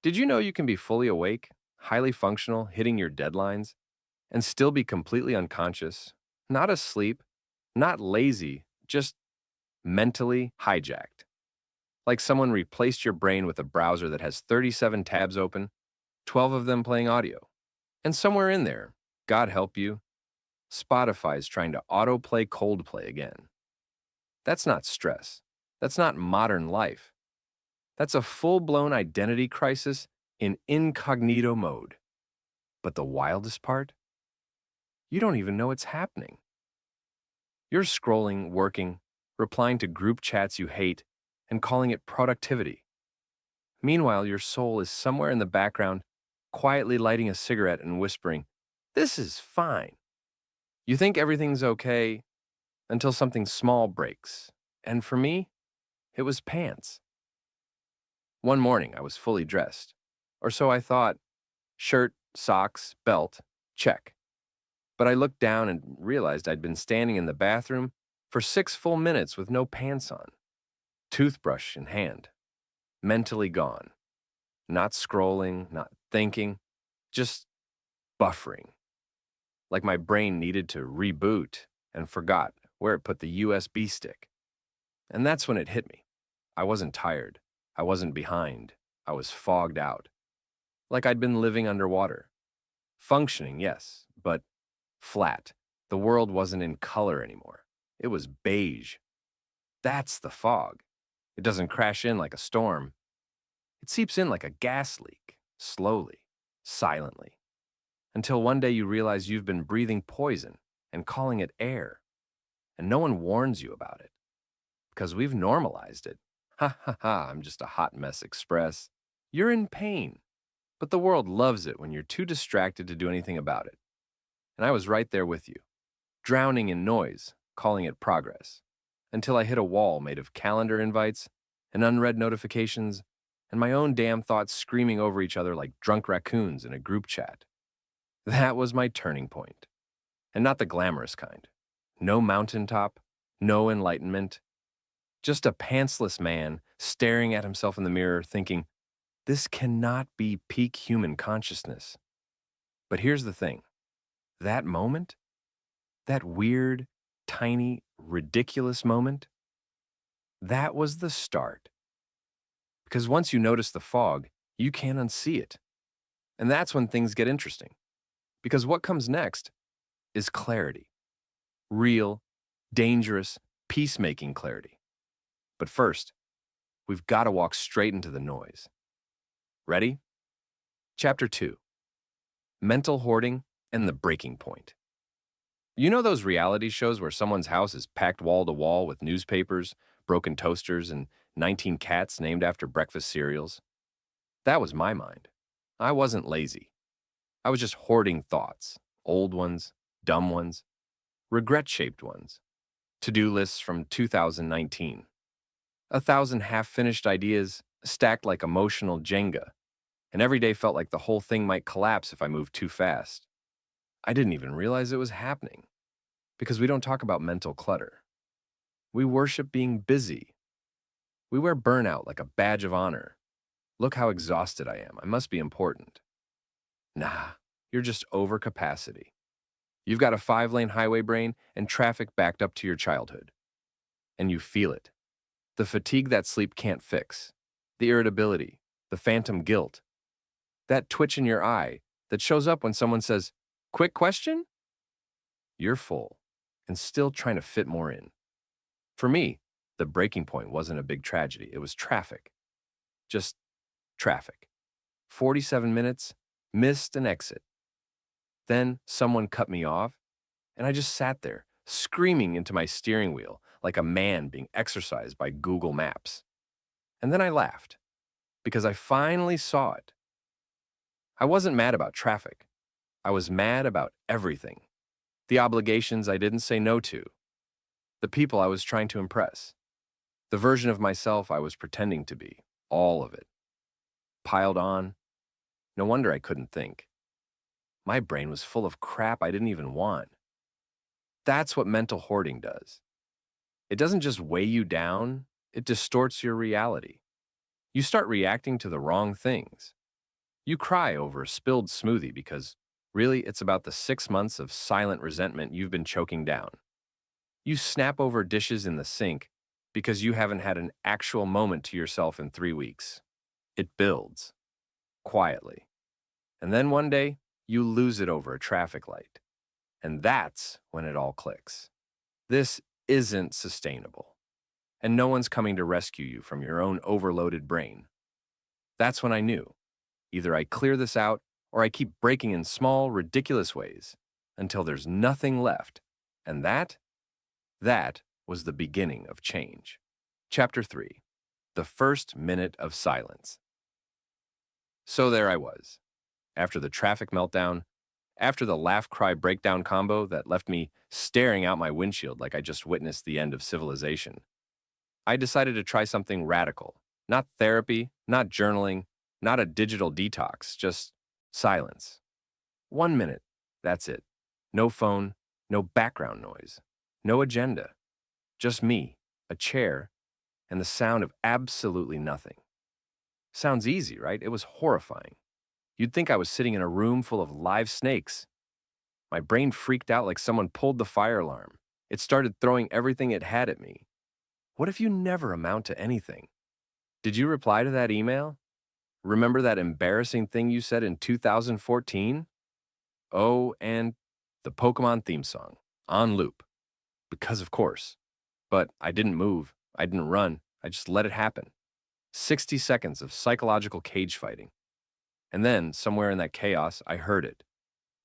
Did you know you can be fully awake, highly functional, hitting your deadlines, and still be completely unconscious? Not asleep, not lazy, just mentally hijacked. Like someone replaced your brain with a browser that has 37 tabs open, 12 of them playing audio. And somewhere in there, God help you, Spotify's trying to autoplay Coldplay again. That's not stress. That's not modern life. That's a full blown identity crisis in incognito mode. But the wildest part? You don't even know it's happening. You're scrolling, working, replying to group chats you hate, and calling it productivity. Meanwhile, your soul is somewhere in the background, quietly lighting a cigarette and whispering, "This is fine." You think everything's okay until something small breaks. And for me, it was pants. One morning, I was fully dressed. Or so I thought. Shirt, socks, belt, check. But I looked down and realized I'd been standing in the bathroom for 6 full minutes with no pants on, toothbrush in hand, mentally gone. Not scrolling, not thinking, just buffering. Like my brain needed to reboot and forgot where it put the USB stick. And that's when it hit me. I wasn't tired. I wasn't behind. I was fogged out. Like I'd been living underwater. Functioning, yes, but flat. The world wasn't in color anymore. It was beige. That's the fog. It doesn't crash in like a storm. It seeps in like a gas leak, slowly, silently, until one day you realize you've been breathing poison and calling it air, and no one warns you about it, because we've normalized it. Ha ha ha, I'm just a hot mess express. You're in pain, but the world loves it when you're too distracted to do anything about it. And I was right there with you, drowning in noise, calling it progress, until I hit a wall made of calendar invites and unread notifications and my own damn thoughts screaming over each other like drunk raccoons in a group chat. That was my turning point, and not the glamorous kind. No mountaintop, no enlightenment, just a pantsless man staring at himself in the mirror thinking, this cannot be peak human consciousness. But here's the thing. That moment, that weird, tiny, ridiculous moment, that was the start. Because once you notice the fog, you can't unsee it. And that's when things get interesting. Because what comes next is clarity. Real, dangerous, peacemaking clarity. But first, we've got to walk straight into the noise. Ready? Chapter 2. Mental Hoarding and the Breaking Point. You know those reality shows where someone's house is packed wall to wall with newspapers, broken toasters, and 19 cats named after breakfast cereals? That was my mind. I wasn't lazy. I was just hoarding thoughts, old ones, dumb ones, regret-shaped ones, to-do lists from 2019. 1,000 half-finished ideas stacked like emotional Jenga, and every day felt like the whole thing might collapse if I moved too fast. I didn't even realize it was happening, because we don't talk about mental clutter. We worship being busy. We wear burnout like a badge of honor. Look how exhausted I am. I must be important. Nah, you're just over capacity. You've got a 5-lane highway brain and traffic backed up to your childhood. And you feel it. The fatigue that sleep can't fix. The irritability. The phantom guilt. That twitch in your eye that shows up when someone says, "Quick question?" You're full and still trying to fit more in. For me, the breaking point wasn't a big tragedy. It was traffic. Just traffic. 47 minutes, missed an exit. Then someone cut me off, and I just sat there, screaming into my steering wheel like a man being exercised by Google Maps. And then I laughed, because I finally saw it. I wasn't mad about traffic. I was mad about everything. The obligations I didn't say no to. The people I was trying to impress. The version of myself I was pretending to be. All of it. Piled on. No wonder I couldn't think. My brain was full of crap I didn't even want. That's what mental hoarding does. It doesn't just weigh you down, it distorts your reality. You start reacting to the wrong things. You cry over a spilled smoothie because really it's about the 6 months of silent resentment you've been choking down. You snap over dishes in the sink because you haven't had an actual moment to yourself in 3 weeks. It builds, quietly. And then one day, you lose it over a traffic light. And that's when it all clicks. This isn't sustainable. And no one's coming to rescue you from your own overloaded brain. That's when I knew. Either I clear this out or I keep breaking in small, ridiculous ways until there's nothing left. And that was the beginning of change. Chapter 3. The First Minute of Silence. So there I was. After the traffic meltdown, after the laugh-cry breakdown combo that left me staring out my windshield like I just witnessed the end of civilization, I decided to try something radical. Not therapy, not journaling, not a digital detox, just silence. 1 minute, that's it. No phone, no background noise, no agenda. Just me, a chair, and the sound of absolutely nothing. Sounds easy, right? It was horrifying. You'd think I was sitting in a room full of live snakes. My brain freaked out like someone pulled the fire alarm. It started throwing everything it had at me. What if you never amount to anything? Did you reply to that email? Remember that embarrassing thing you said in 2014? Oh, and the Pokemon theme song, on loop. Because of course. But I didn't move. I didn't run. I just let it happen. 60 seconds of psychological cage fighting. And then, somewhere in that chaos, I heard it.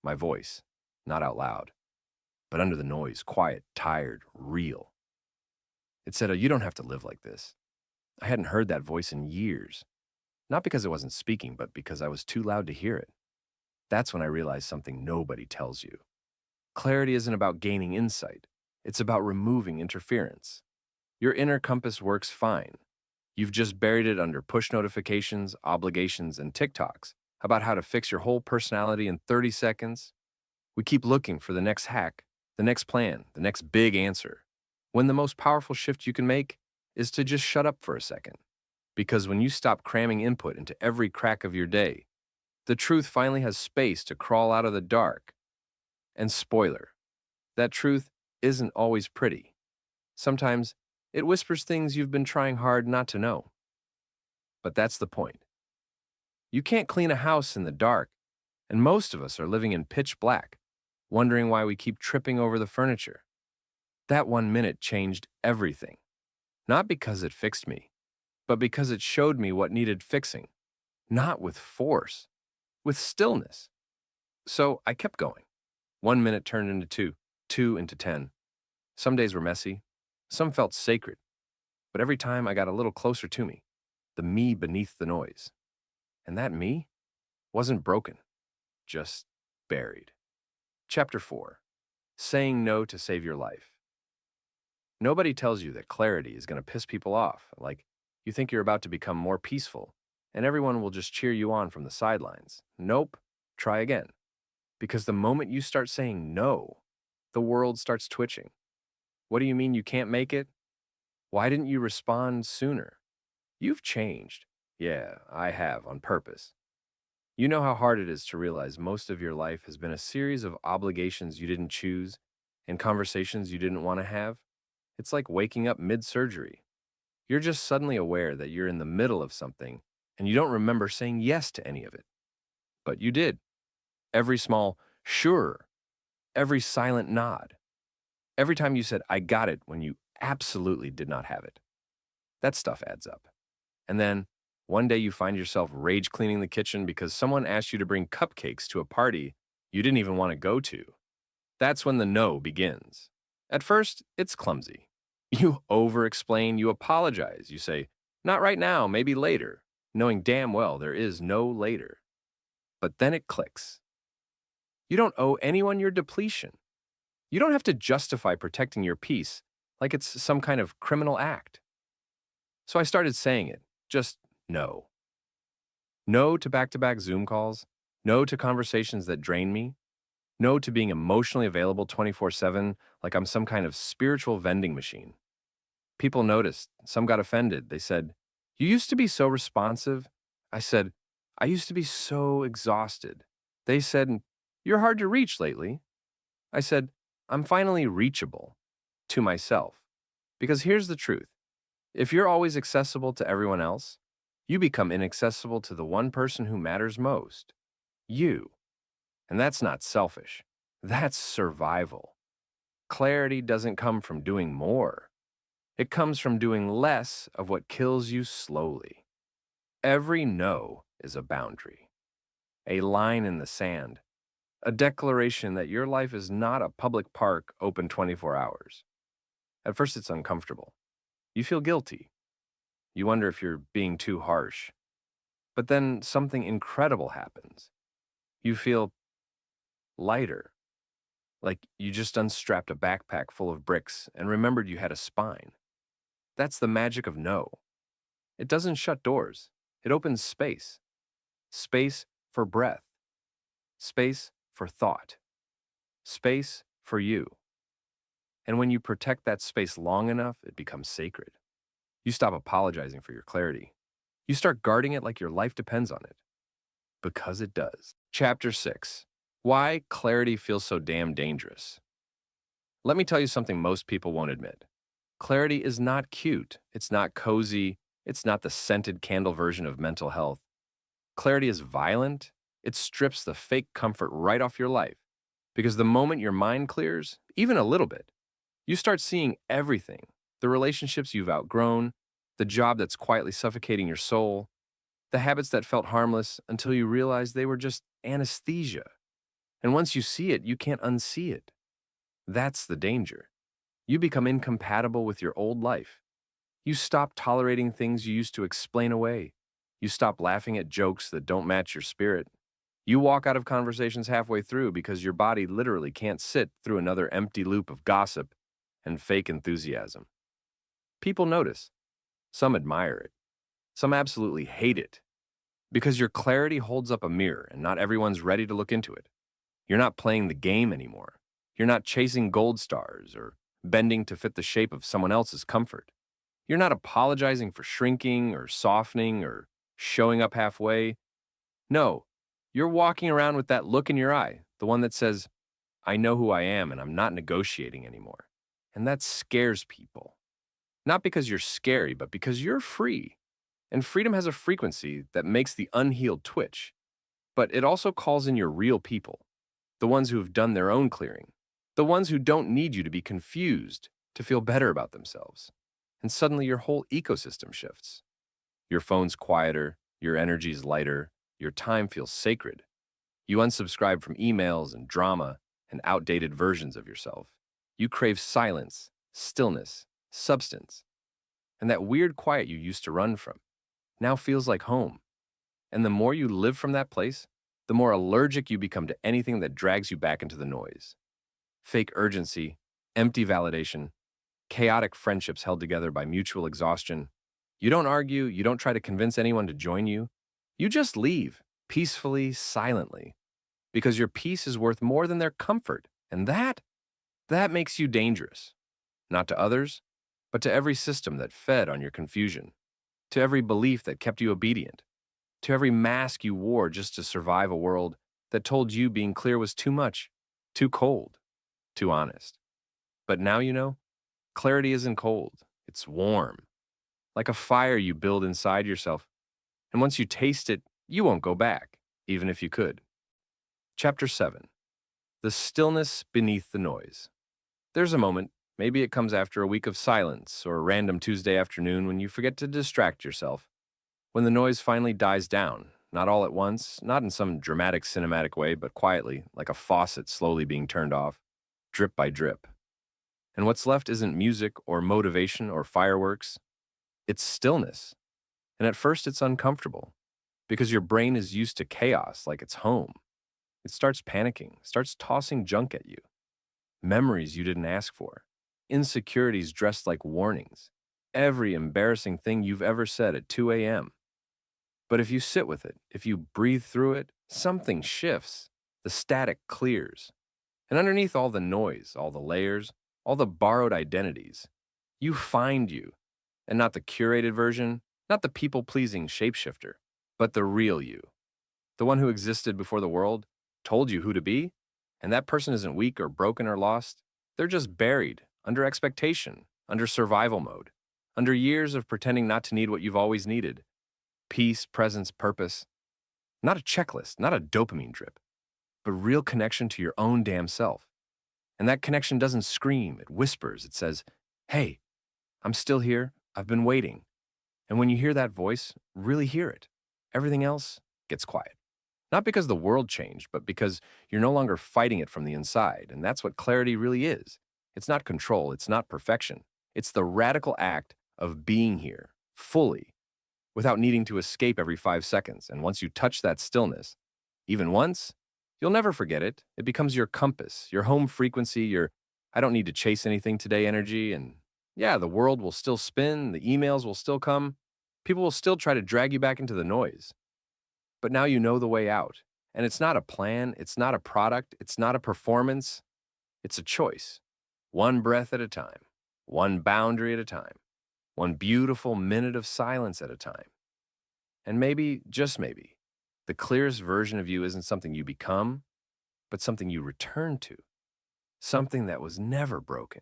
My voice. Not out loud. But under the noise, quiet, tired, real. It said, "Oh, you don't have to live like this." I hadn't heard that voice in years. Not because it wasn't speaking, but because I was too loud to hear it. That's when I realized something nobody tells you. Clarity isn't about gaining insight. It's about removing interference. Your inner compass works fine. You've just buried it under push notifications, obligations, and TikToks about how to fix your whole personality in 30 seconds. We keep looking for the next hack, the next plan, the next big answer, when the most powerful shift you can make is to just shut up for a second. Because when you stop cramming input into every crack of your day, the truth finally has space to crawl out of the dark. And spoiler, that truth isn't always pretty. Sometimes it whispers things you've been trying hard not to know. But that's the point. You can't clean a house in the dark, and most of us are living in pitch black, wondering why we keep tripping over the furniture. That 1 minute changed everything. Not because it fixed me, but because it showed me what needed fixing. Not with force, with stillness. So I kept going. 1 minute turned into two, two into 10. Some days were messy, some felt sacred, but every time I got a little closer to me, the me beneath the noise. And that me wasn't broken, just buried. Chapter 4. Saying no to save your life. Nobody tells you that clarity is going to piss people off, like you think you're about to become more peaceful, and everyone will just cheer you on from the sidelines. Nope, try again. Because the moment you start saying no, the world starts twitching. What do you mean you can't make it? Why didn't you respond sooner? You've changed. Yeah, I have, on purpose. You know how hard it is to realize most of your life has been a series of obligations you didn't choose and conversations you didn't want to have? It's like waking up mid-surgery. You're just suddenly aware that you're in the middle of something and you don't remember saying yes to any of it. But you did. Every small sure, every silent nod, every time you said, "I got it," when you absolutely did not have it. That stuff adds up. And then, one day you find yourself rage cleaning the kitchen because someone asked you to bring cupcakes to a party you didn't even want to go to. That's when the no begins. At first, it's clumsy. You over-explain, you apologize, you say, "Not right now, maybe later," knowing damn well there is no later. But then it clicks. You don't owe anyone your depletion. You don't have to justify protecting your peace like it's some kind of criminal act. So I started saying it, just no. No to back-to-back Zoom calls, no to conversations that drain me, no to being emotionally available 24/7 like I'm some kind of spiritual vending machine. People noticed, some got offended. They said, "You used to be so responsive." I said, I used to be so exhausted. They said, "You're hard to reach lately." I said, "I'm finally reachable to myself." Because here's the truth. If you're always accessible to everyone else, you become inaccessible to the one person who matters most, you. And that's not selfish. That's survival. Clarity doesn't come from doing more. It comes from doing less of what kills you slowly. Every no is a boundary, a line in the sand, a declaration that your life is not a public park open 24 hours. At first, it's uncomfortable. You feel guilty. You wonder if you're being too harsh. But then something incredible happens. You feel lighter, like you just unstrapped a backpack full of bricks and remembered you had a spine. That's the magic of no. It doesn't shut doors, it opens space. Space for breath, space for thought, space for you. And when you protect that space long enough, it becomes sacred. You stop apologizing for your clarity. You start guarding it like your life depends on it. Because it does. Chapter 6. Why clarity feels so damn dangerous. Let me tell you something most people won't admit. Clarity is not cute. It's not cozy. It's not the scented candle version of mental health. Clarity is violent. It strips the fake comfort right off your life. Because the moment your mind clears, even a little bit, you start seeing everything. The relationships you've outgrown, the job that's quietly suffocating your soul, the habits that felt harmless until you realize they were just anesthesia. And once you see it, you can't unsee it. That's the danger. You become incompatible with your old life. You stop tolerating things you used to explain away. You stop laughing at jokes that don't match your spirit. You walk out of conversations halfway through because your body literally can't sit through another empty loop of gossip and fake enthusiasm. People notice. Some admire it. Some absolutely hate it. Because your clarity holds up a mirror and not everyone's ready to look into it. You're not playing the game anymore. You're not chasing gold stars or bending to fit the shape of someone else's comfort. You're not apologizing for shrinking or softening or showing up halfway. No, you're walking around with that look in your eye, the one that says, I know who I am and I'm not negotiating anymore. And that scares people. Not because you're scary, but because you're free. And freedom has a frequency that makes the unhealed twitch. But it also calls in your real people, the ones who have done their own clearing, the ones who don't need you to be confused to feel better about themselves. And suddenly your whole ecosystem shifts. Your phone's quieter, your energy's lighter, your time feels sacred. You unsubscribe from emails and drama and outdated versions of yourself. You crave silence, stillness, substance. And that weird quiet you used to run from now feels like home. And the more you live from that place, the more allergic you become to anything that drags you back into the noise. Fake urgency, empty validation, chaotic friendships held together by mutual exhaustion. You don't argue, you don't try to convince anyone to join you. You just leave, peacefully, silently, because your peace is worth more than their comfort. And that makes you dangerous. Not to others, but to every system that fed on your confusion, to every belief that kept you obedient, to every mask you wore just to survive a world that told you being clear was too much, too cold, too honest. But now you know, clarity isn't cold, it's warm, like a fire you build inside yourself. And once you taste it, you won't go back, even if you could. Chapter 7. The Stillness Beneath the Noise. There's a moment, maybe it comes after a week of silence or a random Tuesday afternoon when you forget to distract yourself. When the noise finally dies down, not all at once, not in some dramatic cinematic way, but quietly, like a faucet slowly being turned off, drip by drip. And what's left isn't music or motivation or fireworks. It's stillness. And at first it's uncomfortable because your brain is used to chaos like it's home. It starts panicking, starts tossing junk at you. Memories you didn't ask for. Insecurities dressed like warnings. Every embarrassing thing you've ever said at 2 a.m. But if you sit with it, if you breathe through it, something shifts. The static clears. And underneath all the noise, all the layers, all the borrowed identities, you find you. And not the curated version, not the people-pleasing shapeshifter, but the real you. The one who existed before the world told you who to be, and that person isn't weak or broken or lost. They're just buried under expectation, under survival mode, under years of pretending not to need what you've always needed: peace, presence, purpose. Not a checklist, not a dopamine drip, but real connection to your own damn self. And that connection doesn't scream, it whispers. It says, "Hey, I'm still here. I've been waiting." And when you hear that voice, really hear it. Everything else gets quiet. Not because the world changed, but because you're no longer fighting it from the inside. And that's what clarity really is. It's not control, it's not perfection. It's the radical act of being here fully without needing to escape every 5 seconds. And once you touch that stillness, even once, you'll never forget it. It becomes your compass, your home frequency, your "I don't need to chase anything today" energy. And yeah, the world will still spin, the emails will still come, people will still try to drag you back into the noise. But now you know the way out. And it's not a plan, it's not a product, it's not a performance, it's a choice. One breath at a time, one boundary at a time, one beautiful minute of silence at a time. And maybe, just maybe, the clearest version of you isn't something you become, but something you return to. Something that was never broken,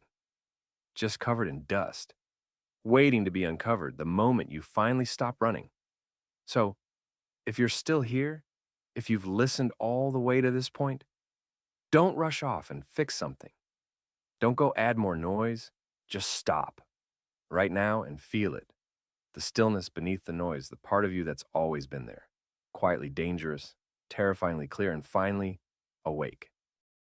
just covered in dust, waiting to be uncovered the moment you finally stop running. So, if you're still here, if you've listened all the way to this point, don't rush off and fix something. Don't go add more noise. Just stop right now and feel it. The stillness beneath the noise, the part of you that's always been there, quietly dangerous, terrifyingly clear, and finally awake.